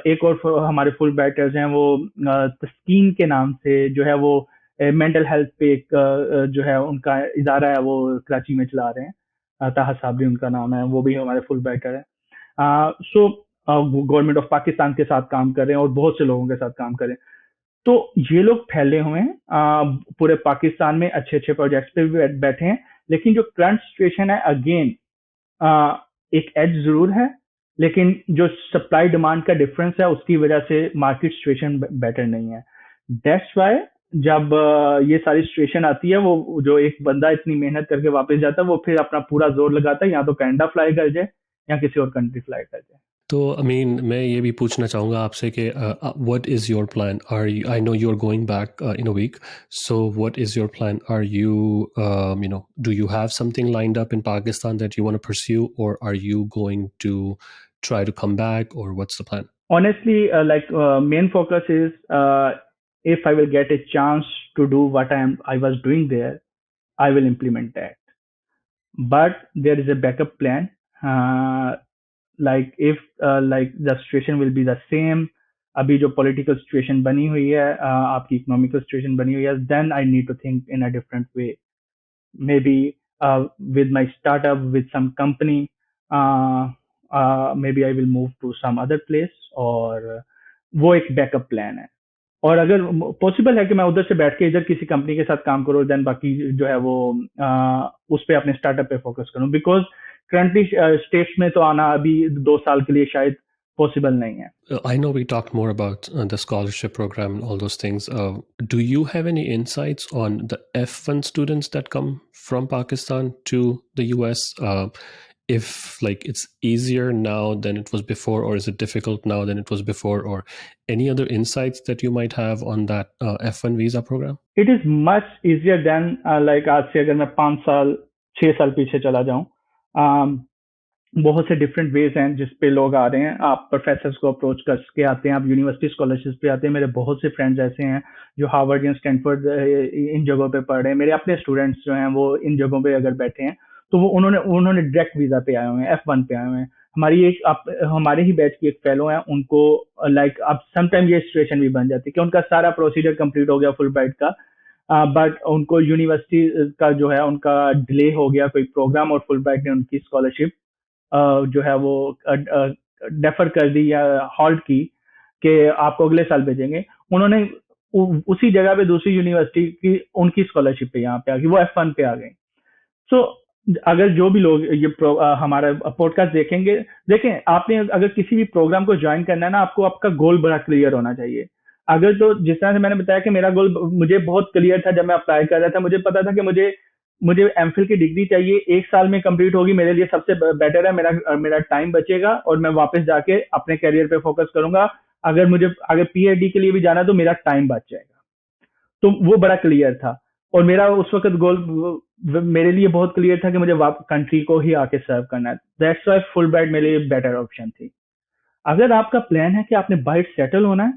Speaker 2: एक और हमारे फुल बैटर्स हैं, वो तस्कीन के नाम से जो है वो मेंटल हेल्थ पे एक जो है उनका इदारा है, वो कराची में चला रहे हैं। ताहा साबरी उनका नाम है, वो भी हमारे फुल बैटर है। सो गवर्नमेंट ऑफ पाकिस्तान के साथ काम कर रहे हैं और बहुत से लोगों के साथ काम कर रहे हैं। तो ये लोग फैले हुए हैं पूरे पाकिस्तान में, अच्छे अच्छे प्रोजेक्ट्स पे भी बैठे हैं। लेकिन जो करंट सिचुएशन है, अगेन एक एज जरूर है, लेकिन जो सप्लाई डिमांड का डिफरेंस है उसकी वजह से मार्केट सिचुएशन बेटर नहीं है। दैट्स वाई जब ये सारी सिचुएशन आती है, वो जो एक बंदा इतनी मेहनत करके वापस जाता है, वो फिर अपना पूरा जोर लगाता है, या तो कनाडा फ्लाई कर जाए या किसी और कंट्री फ्लाई कर जाए।
Speaker 1: तो मैं ये भी पूछना चाहूँगा आपसे कि what is your plan? Are you, I know you are going back in a week, so what is your plan? Are you, do you have something lined up in Pakistan that you want to pursue, or are you going to try to come back, or what's the plan?
Speaker 2: Honestly, main focus is, if I will get a chance to do what I was doing there, I will implement that. But there is a backup plan. Like if like the situation will be the same, अभी जो political situation बनी हुई है, आपकी economical situation बनी हुई है, then I need to think in a different way. Maybe with my startup, with some company, maybe I will move to some other place, और वो एक बैकअप प्लान है। और अगर पॉसिबल है कि मैं उधर से बैठ के इधर किसी कंपनी के साथ काम करूँ, देन बाकी जो है वो उस पे अपने स्टार्टअप पे फोकस करूँ, बिकॉज करंटली स्टेट्स में तो आना अभी 2 साल के लिए शायद पॉसिबल नहीं है।
Speaker 1: I know we talked more about the scholarship program and all those things. Do you have any insights on the F1 students that come from Pakistan to the US? If like it's easier now than it was before, or is it difficult now than it was before, or any other insights that you might have on that F1 visa program?
Speaker 2: It is much easier than, like आज से अगर मैं 5 साल 6 साल पीछे चला जाऊं, बहुत से डिफरेंट वेज हैं जिस पे लोग आ रहे हैं। आप प्रोफेसर्स को अप्रोच करके आते हैं, आप यूनिवर्सिटी स्कॉलरशिप पे आते हैं। मेरे बहुत से फ्रेंड्स ऐसे हैं जो हार्वर्ड या स्टैनफोर्ड इन जगहों पे पढ़ रहे हैं। मेरे अपने स्टूडेंट्स जो हैं वो इन जगहों पे अगर बैठे हैं, तो वो उन्होंने डायरेक्ट वीजा पे आए हुए हैं, F1 पे आए हुए हैं। हमारे ही बैच की एक फेलो है, उनको लाइक अब समटाइम ये सिचुएशन भी बन जाती है कि उनका सारा प्रोसीजर कंप्लीट हो गया फुल ब्राइट का, बट उनको यूनिवर्सिटी का जो है उनका डिले हो गया कोई प्रोग्राम, और फुल ब्राइट ने उनकी स्कॉलरशिप जो है वो डेफर कर दी या हॉल्ट की, कि आपको अगले साल भेजेंगे। उन्होंने उसी जगह पे दूसरी यूनिवर्सिटी की उनकी स्कॉलरशिप पे यहाँ पे आ गई, वो F1 पे आ गई। सो अगर जो भी लोग ये हमारा पॉडकास्ट देखेंगे, देखें, आपने अगर किसी भी प्रोग्राम को ज्वाइन करना है ना, आपको आपका गोल बड़ा क्लियर होना चाहिए। अगर तो जिस तरह से मैंने बताया कि मेरा गोल मुझे बहुत क्लियर था जब मैं अप्लाई कर रहा था, मुझे पता था कि मुझे मुझे एमफिल की डिग्री चाहिए, 1 साल में कंप्लीट होगी, मेरे लिए सबसे बेटर है, मेरा टाइम बचेगा और मैं वापस जाके अपने करियर पे फोकस करूंगा। अगर मुझे अगर पीएचडी के लिए भी जाना तो मेरा टाइम बच जाएगा। तो वो बड़ा क्लियर था। और मेरा उस वक्त गोल मेरे लिए बहुत क्लियर था कि मुझे कंट्री को ही आके सर्व करना है। दैट्स वाई फुल ब्राइट मेरे लिए बेटर ऑप्शन थी। अगर आपका प्लान है कि आपने बाइट सेटल होना है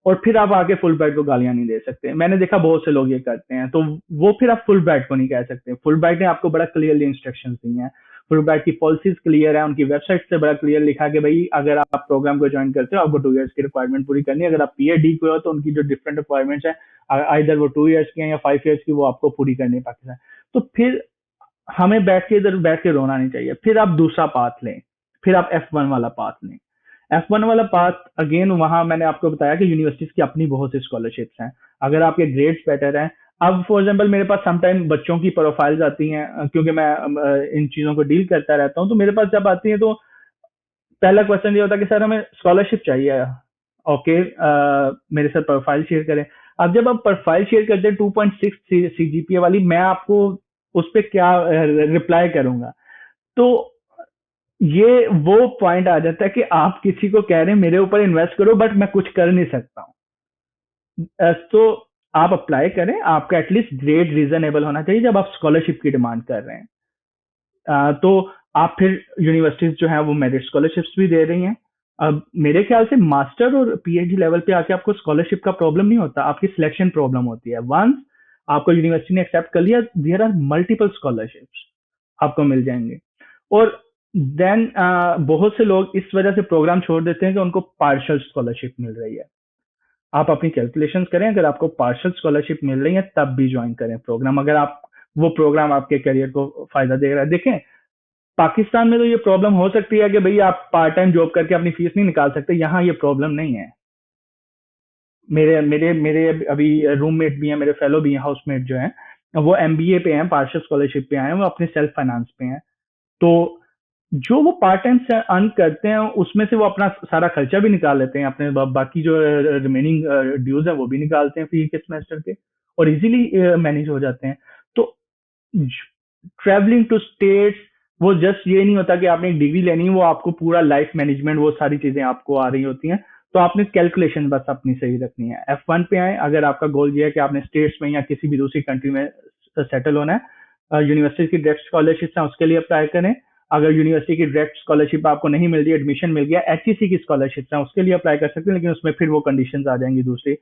Speaker 2: और फिर आप आके फुल ब्राइट को गालियां नहीं दे सकते, मैंने देखा बहुत से लोग ये करते हैं, तो वो फिर आप फुल ब्राइट को नहीं कह सकते। फुल ब्राइट ने आपको बड़ा क्लियरली इंस्ट्रक्शंस दी हैं, फुल ब्राइट की पॉलिसीज क्लियर है, उनकी वेबसाइट से बड़ा क्लियर लिखा है कि भाई अगर आप प्रोग्राम को ज्वाइन करते हो आपको 2 इयर्स की रिक्वायरमेंट पूरी करनी है। अगर आप पीएचडी को हो तो उनकी जो डिफरेंट रिक्वायरमेंट्स है, आइदर वो 2 इयर्स की है या 5 इयर्स की, वो आपको पूरी करनी है पाकिस्तान। तो फिर हमें बैठ के इधर बैठ के रोना नहीं चाहिए। फिर आप दूसरा पाथ लें, फिर आप F1 वाला पाथ लें। F1 वाला पाथ अगेन वहां मैंने आपको बताया कि यूनिवर्सिटीज की अपनी बहुत सी स्कॉलरशिप्स हैं। अगर आपके ग्रेड्स बेटर हैं, अब फॉर एग्जाम्पल मेरे पास समटाइम बच्चों की प्रोफाइल्स आती हैं, क्योंकि मैं इन चीजों को डील करता रहता हूँ, तो मेरे पास जब आती है तो पहला क्वेश्चन ये होता है कि सर हमें स्कॉलरशिप चाहिए। ओके, मेरे साथ प्रोफाइल शेयर करें। अब जब आप प्रोफाइल शेयर करते हैं 2.6 सीजीपीए वाली, मैं आपको उस पर क्या रिप्लाई करूंगा? तो ये वो पॉइंट आ जाता है कि आप किसी को कह रहे हैं मेरे ऊपर इन्वेस्ट करो, बट मैं कुछ कर नहीं सकता हूँ। तो आप अप्लाई करें, आपका एटलीस्ट ग्रेड रीजनेबल होना चाहिए जब आप स्कॉलरशिप की डिमांड कर रहे हैं। तो आप फिर यूनिवर्सिटीज जो है वो मेरिट स्कॉलरशिप्स भी दे रही हैं। अब मेरे ख्याल से मास्टर और पीएचडी लेवल पे आके आपको स्कॉलरशिप का प्रॉब्लम नहीं होता, आपकी सिलेक्शन प्रॉब्लम होती है। वंस आपको यूनिवर्सिटी ने एक्सेप्ट कर लिया, देयर आर मल्टीपल स्कॉलरशिप्स आपको मिल जाएंगे। और देन बहुत से लोग इस वजह से प्रोग्राम छोड़ देते हैं कि उनको पार्शियल स्कॉलरशिप मिल रही है। आप अपनी कैलकुलेशंस करें, अगर आपको पार्शियल स्कॉलरशिप मिल रही है तब भी ज्वाइन करें प्रोग्राम, अगर आप वो प्रोग्राम आपके करियर को फायदा दे रहा है। देखें, पाकिस्तान में तो ये प्रॉब्लम हो सकती है कि भाई आप पार्ट टाइम जॉब करके अपनी फीस नहीं निकाल सकते, यहाँ ये प्रॉब्लम नहीं है। मेरे मेरे मेरे अभी रूममेट भी हैं, मेरे फेलो भी हैं, हाउसमेट जो हैं, वो एमबीए पे हैं, पार्शियल स्कॉलरशिप पे आए हैं, वो अपने सेल्फ फाइनेंस पे हैं। तो जो वो पार्ट टाइम से अर्न करते हैं उसमें से वो अपना सारा खर्चा भी निकाल लेते हैं, अपने बाकी जो रिमेनिंग ड्यूज है वो भी निकालते हैं फी के सेमेस्टर के, और इजीली मैनेज हो जाते हैं। तो ट्रैवलिंग टू स्टेट्स, वो जस्ट ये नहीं होता कि आपने एक डिग्री लेनी है, वो आपको पूरा लाइफ मैनेजमेंट, वो सारी चीजें आपको आ रही होती हैं। तो आपने कैलकुलेशन बस अपनी सही रखनी है। F1 पे आए, अगर आपका गोल ये है कि आपने स्टेट्स में या किसी भी दूसरी कंट्री में सेटल होना है, यूनिवर्सिटी की डायरेक्ट स्कॉलरशिप है उसके लिए अप्लाई करें। अगर यूनिवर्सिटी की डायरेक्ट स्कॉलरशिप आपको नहीं मिल रही, एडमिशन मिल गया, एचईसी की स्कॉलरशिप है उसके लिए अप्लाई कर सकते हैं, लेकिन उसमें फिर वो कंडीशंस आ जाएंगी दूसरी।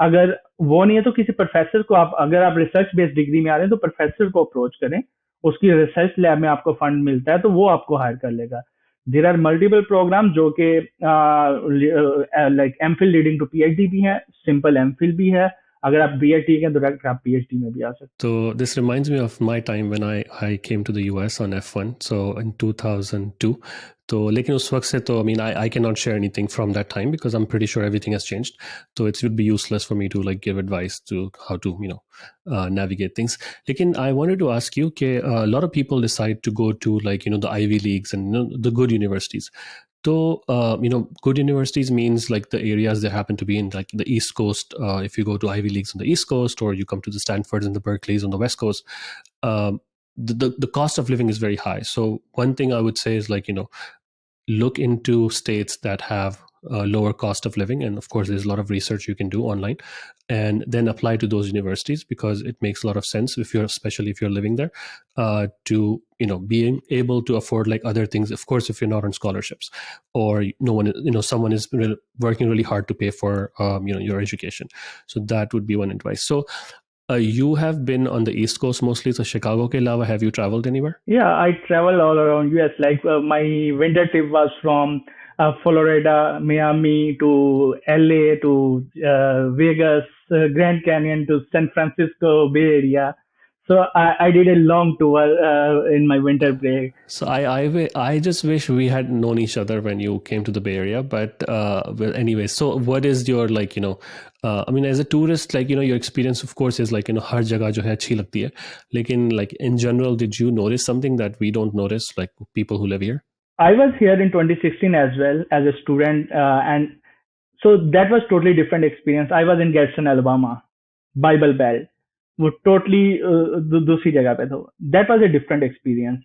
Speaker 2: अगर वो नहीं है तो किसी प्रोफेसर को, आप अगर आप रिसर्च बेस्ड डिग्री में आ रहे हैं तो प्रोफेसर को अप्रोच करें, उसकी रिसर्च लैब में आपको फंड मिलता है तो वो आपको हायर कर लेगा। देर आर मल्टीपल प्रोग्राम जो कि like M Phil leading to PhD भी है, सिंपल एम फिल भी है। अगर आप बीएचडी के तो डायरेक्ट आप पीएचडी में भी आ सकते
Speaker 1: So this reminds me of my time when I came to the US on F1, so in 2002. तो लेकिन उस वक्त से तो I cannot share anything from that time because I'm pretty sure everything has changed. So it would be useless for me to like give advice to how to navigate things. लेकिन I wanted to ask you कि a lot of people decide to go to like the Ivy Leagues and the good universities. So, good universities means like the areas they happen to be in, like the East Coast. If you go to Ivy Leagues on the East Coast, or you come to the Stanfords and the Berkeleys on the West Coast, um, the cost of living is very high. So one thing I would say is like, look into states that have a lower cost of living, and of course there's a lot of research you can do online, and then apply to those universities because it makes a lot of sense if you're, especially if you're living there, to being able to afford like other things. Of course, if you're not on scholarships, or no one, someone is working really hard to pay for your education. So that would be one advice. So you have been on the East Coast mostly, so Chicago ke alawa, have you traveled anywhere?
Speaker 2: Yeah, I travel all around US. Like my winter trip was from Florida, Miami to LA to Vegas, Grand Canyon to San Francisco Bay Area. So I did a long tour in my winter break.
Speaker 1: So I just wish we had known each other when you came to the Bay Area. But well, anyway, so what is your like as a tourist, like your experience, of course, is like हर जगह जो है अच्छी लगती है. लेकिन like in general, did you notice something that we don't notice, like people who live here?
Speaker 2: I was here in 2016 as well as a student, and so that was totally different experience. I was in Gadsden, Alabama, Bible Belt. वो totally दूसरी जगह पे था। That was a different experience.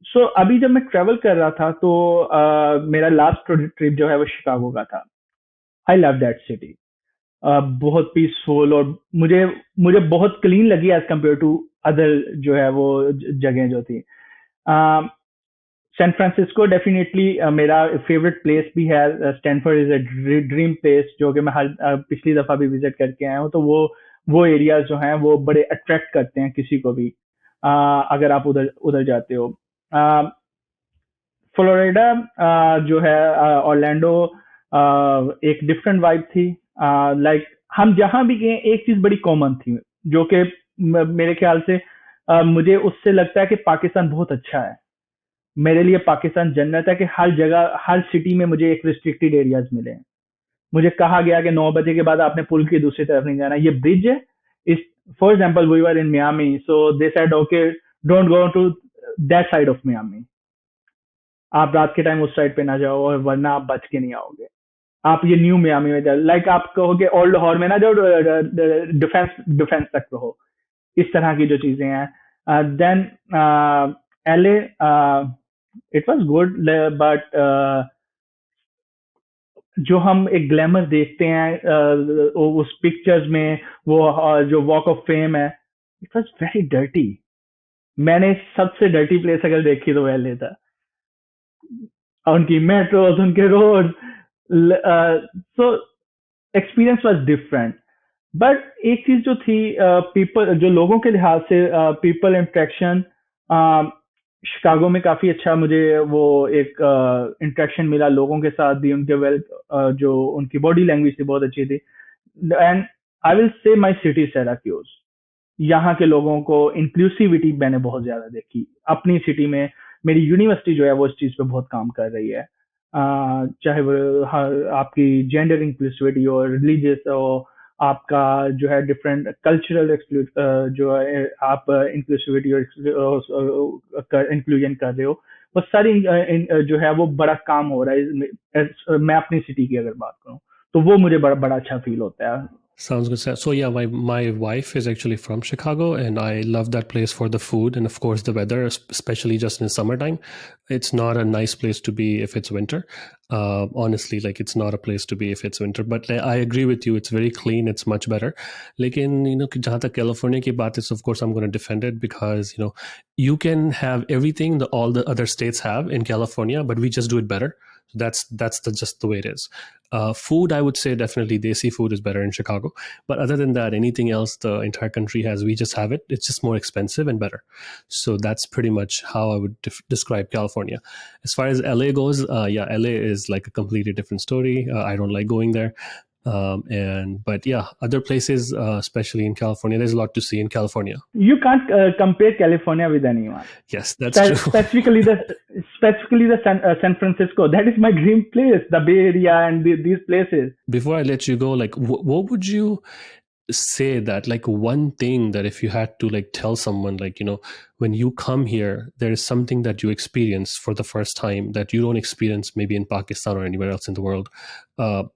Speaker 2: So अभी जब मैं travel कर रहा था तो मेरा लास्ट ट्रिप जो है वो शिकागो का था। I love that city. बहुत पीसफुल, और मुझे मुझे बहुत क्लीन लगी एज कम्पेयर टू अदर जो है वो जगह जो थी। सैन फ्रांसिस्को डेफिनेटली मेरा फेवरेट प्लेस भी है। Stanford is a dream place, जो कि मैं हर पिछली दफा भी विजिट करके आया हूँ। तो वो एरियाज जो हैं वो बड़े अट्रैक्ट करते हैं किसी को भी, अगर आप उधर उधर जाते हो। फ्लोरिडा जो है, ऑर्लैंडो, एक डिफरेंट वाइब थी। लाइक हम जहाँ भी गए एक चीज बड़ी कॉमन थी, जो कि मेरे ख्याल से मुझे उससे लगता है कि पाकिस्तान बहुत अच्छा है। मेरे लिए पाकिस्तान जन्नत है कि हर जगह हर सिटी में मुझे एक रिस्ट्रिक्टेड एरियाज मिले हैं। मुझे कहा गया कि 9 बजे के बाद आपने पुल की दूसरी तरफ नहीं जाना, ये ब्रिज है। इस for example we were in Miami, so they said okay don't go to that side of Miami, आप रात के टाइम उस साइड पे ना जाओ, और वरना आप बच के नहीं आओगे। आप ये न्यू मियामी में जाओ, लाइक आप कहोगे ओल्ड लाहौर में ना जाओ, डिफेंस डिफेंस तक रहो। इस तरह की जो चीजें हैं। Then LA, it was good, but जो हम एक ग्लैमर देखते हैं उस पिक्चर्स में, वो जो वॉक ऑफ फेम है, इट वाज वेरी डर्टी। मैंने सबसे डर्टी प्लेस अगर देखी तो एलए था। उनकी मेट्रोज, उनके road, so experience was different. But एक चीज जो थी, पीपल जो लोगों के लिहाज से, पीपल इंट्रैक्शन, शिकागो में काफी अच्छा मुझे वो एक इंट्रैक्शन मिला लोगों के साथ भी। उनके जो उनकी बॉडी लैंग्वेज थी बहुत अच्छी थी। And I will say my city Syracuse, यहाँ के लोगों को इंक्लूसिविटी मैंने बहुत ज्यादा देखी अपनी सिटी में। मेरी यूनिवर्सिटी जो है वो इस चीज पे बहुत काम कर रही है। चाहे वो आपकी जेंडर इंक्लूसिविटी हो, रिलीजियस हो, आपका जो है डिफरेंट कल्चरल जो है आप इंक्लूसिविटी और इंक्लूजन कर रहे हो, वो सारी जो है वो बड़ा काम हो रहा है। मैं अपनी सिटी की अगर बात करूँ तो वो मुझे बड़ा बड़ा अच्छा फील होता है।
Speaker 1: Sounds good. So yeah, my wife is actually from Chicago, and I love that place for the food and of course the weather, especially just in summertime. It's not a nice place to be if it's winter. Honestly, like it's not a place to be if it's winter. But I agree with you. It's very clean. It's much better. Lekin जहाँ तक California की बात is, of course I'm going to defend it because you can have everything that all the other states have in California, but we just do it better. That's just the way it is. Food, I would say definitely Desi food is better in Chicago. But other than that, anything else the entire country has, we just have it. It's just more expensive and better. So that's pretty much how I would describe California. As far as LA goes, yeah, LA is like a completely different story. I don't like going there. But yeah, other places, especially in California, there's a lot to see in California.
Speaker 2: You can't compare California with anyone.
Speaker 1: Yes, that's true.
Speaker 2: Specifically the San Francisco. That is my dream place, the Bay Area and these places.
Speaker 1: Before I let you go, like what would you say that, like one thing that if you had to like tell someone, like when you come here, there is something that you experience for the first time that you don't experience maybe in Pakistan or anywhere else in the world,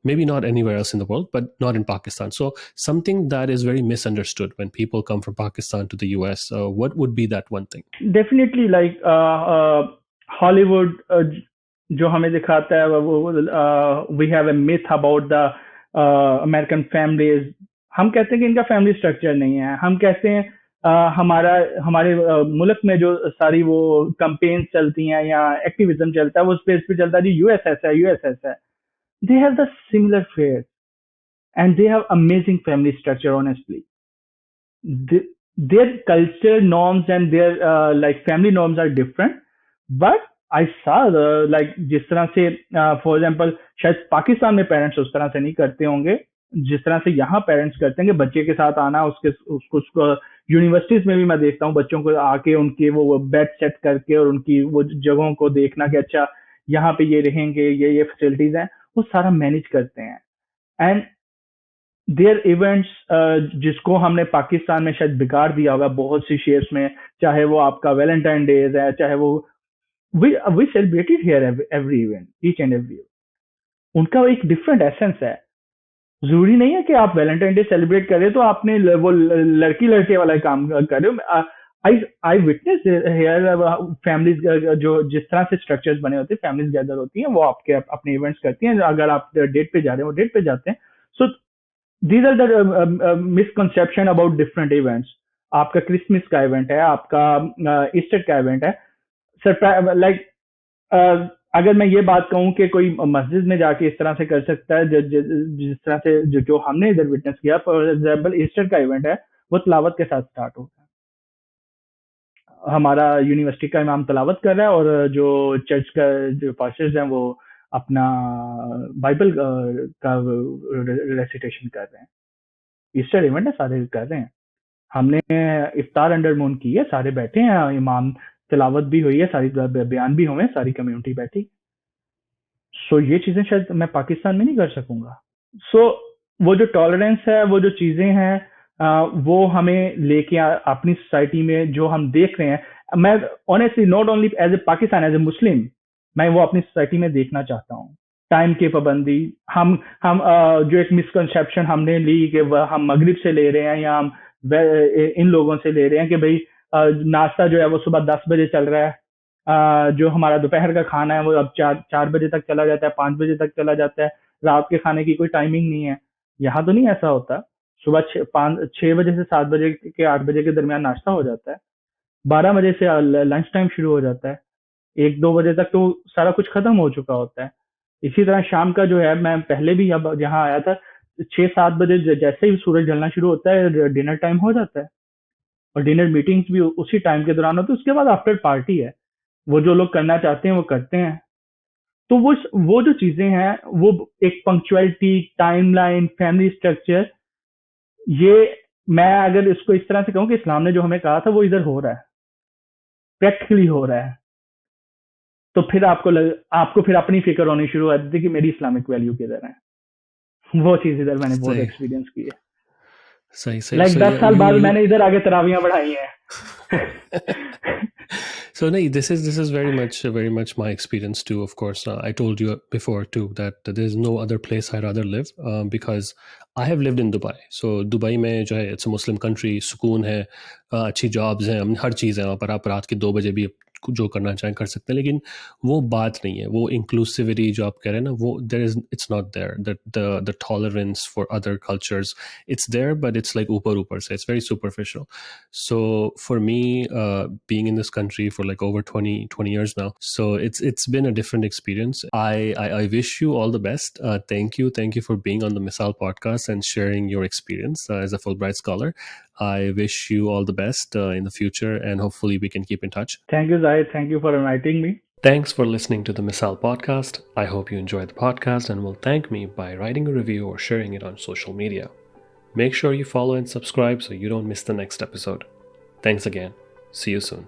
Speaker 1: maybe not anywhere else in the world, but not in Pakistan. So something that is very misunderstood when people come from Pakistan to the US, what would be that one thing?
Speaker 2: Definitely, like Hollywood जो हमें दिखाता है, we have a myth about the American families. हम कहते हैं कि इनका family structure नहीं है। हम कहते हैं हमारे मुल्क में जो सारी वो कैंपेन्स चलती हैं या एक्टिविज्म चलता है, वो स्पेस पे चलता है जी, यूएसएस है, यूएसएस है। They have the similar fair and they have amazing family structure honestly. their culture norms and their like family norms are different, but I saw like जिस तरह से फॉर एग्जांपल शायद पाकिस्तान में पेरेंट्स उस तरह से नहीं करते होंगे जिस तरह से यहाँ पेरेंट्स करते हैं कि बच्चे के साथ आना, उसको यूनिवर्सिटीज में भी मैं देखता हूँ बच्चों को आके उनके वो बेड सेट करके और उनकी वो जगहों को देखना कि अच्छा यहाँ पे ये रहेंगे, ये फैसिलिटीज हैं, वो सारा मैनेज करते हैं। एंड देयर इवेंट्स जिसको हमने पाकिस्तान में शायद बिगाड़ दिया होगा बहुत सी शेप्स में, चाहे वो आपका वैलेंटाइन डेज है, चाहे वो we celebrated here every event, each and every. उनका एक डिफरेंट एसेंस है। जरूरी नहीं है कि आप वैलेंटाइन डे सेलिब्रेट करें तो आपने वो लड़की लड़के वाला काम कर रहे हो। आई विटनेस हियर फैमिलीज जो जिस तरह से स्ट्रक्चर्स बने होते हैं, फैमिलीज गैदर होती हैं, वो आपके अपने इवेंट्स करती हैं। अगर आप डेट पे जा रहे हो डेट पे जाते हैं। सो these are the misconception about different events. आपका क्रिसमस का इवेंट है, आपका ईस्टर का इवेंट है, सरप्राइज लाइक अगर मैं ये बात कहूँ कि कोई मस्जिद में जाके इस तरह से कर सकता है जिस तरह से जो हमने इधर विटनेस किया, फॉर एग्जाम्पल ईस्टर का इवेंट है, वो तलावत के साथ स्टार्ट होता है। हमारा यूनिवर्सिटी का इमाम तलावत कर रहा है और जो चर्च का जो पास्टर्स हैं वो अपना बाइबल का रेसिटेशन कर रहे हैं। ईस्टर इवेंट है, सारे कर रहे हैं। हमने इफ्तार अंडर मून की है, सारे बैठे हैं, इमाम तिलावत भी हुई है, सारी बयान भी हुए, सारी कम्युनिटी बैठी। सो ये चीजें शायद मैं पाकिस्तान में नहीं कर सकूंगा। सो वो जो टॉलरेंस है, वो जो चीजें हैं, वो हमें लेके अपनी सोसाइटी में जो हम देख रहे हैं, मैं honestly not only as a Pakistan, as a Muslim, मैं वो अपनी सोसाइटी में देखना चाहता हूँ। टाइम की पाबंदी, हम जो एक मिसकंसेप्शन हमने ली कि हम मगरिब से ले रहे हैं या हम इन लोगों से ले रहे हैं कि भाई नाश्ता जो है वो सुबह 10 बजे चल रहा है, जो हमारा दोपहर का खाना है वो अब 4 बजे तक चला जाता है, 5 बजे तक चला जाता है, रात के खाने की कोई टाइमिंग नहीं है। यहाँ तो नहीं ऐसा होता। सुबह 6 बजे से 7 बजे के 8 बजे के दरमियान नाश्ता हो जाता है, 12 बजे से लंच टाइम शुरू हो जाता है, 1-2 बजे तक तो सारा कुछ खत्म हो चुका होता है। इसी तरह शाम का जो है, मैं पहले भी अब जहाँ आया था, 6-7 बजे जैसे ही सूरज ढलना शुरू होता है डिनर टाइम हो जाता है, और डिनर मीटिंग्स भी उसी टाइम के दौरान होती है। उसके बाद आफ्टर पार्टी है, वो जो लोग करना चाहते हैं वो करते हैं। तो वो जो चीजें हैं, वो एक पंक्चुअलिटी, टाइमलाइन, फैमिली स्ट्रक्चर, ये मैं अगर इसको इस तरह से कहूँ कि इस्लाम ने जो हमें कहा था वो इधर हो रहा है, प्रैक्टिकली हो रहा है। तो फिर आपको फिर अपनी फिक्र होनी शुरू हो जाती है कि मेरी इस्लामिक वैल्यू किधर है। वो चीज इधर मैंने बहुत
Speaker 1: सही
Speaker 2: एक्सपीरियंस की है।
Speaker 1: सही सही
Speaker 2: लाइक
Speaker 1: so
Speaker 2: 10
Speaker 1: yeah,
Speaker 2: साल बाद
Speaker 1: you
Speaker 2: मैंने इधर आके तरावियां बढ़ाई हैं।
Speaker 1: so no, this is very much my experience too. Of course, I told you before too that there's no other place I'd rather live, because I have lived in Dubai. So Dubai में जो है, it's a Muslim country, सुकून है, अच्छी jobs हैं, हर चीज़ है वहाँ पर। आप रात के 2 बजे भी जो करना चाहें कर सकते हैं, लेकिन वो बात नहीं है। वो इंक्लूसिविटी जो आप कह रहे हैं ना, वो it's not there. The tolerance for other cultures, it's there, but it's like ऊपर से, it's very superficial. So for me, being in this country for like over 20 years now, so it's been a different experience. I wish you all the best. Thank you for being on the Misaal podcast and sharing your experience as a Fulbright scholar. I wish you all the best in the future, and hopefully we can keep in touch.
Speaker 2: Thank you, Zahid. Thank you for inviting me.
Speaker 1: Thanks for listening to the Misaal podcast. I hope you enjoyed the podcast and will thank me by writing a review or sharing it on social media. Make sure you follow and subscribe so you don't miss the next episode. Thanks again. See you soon.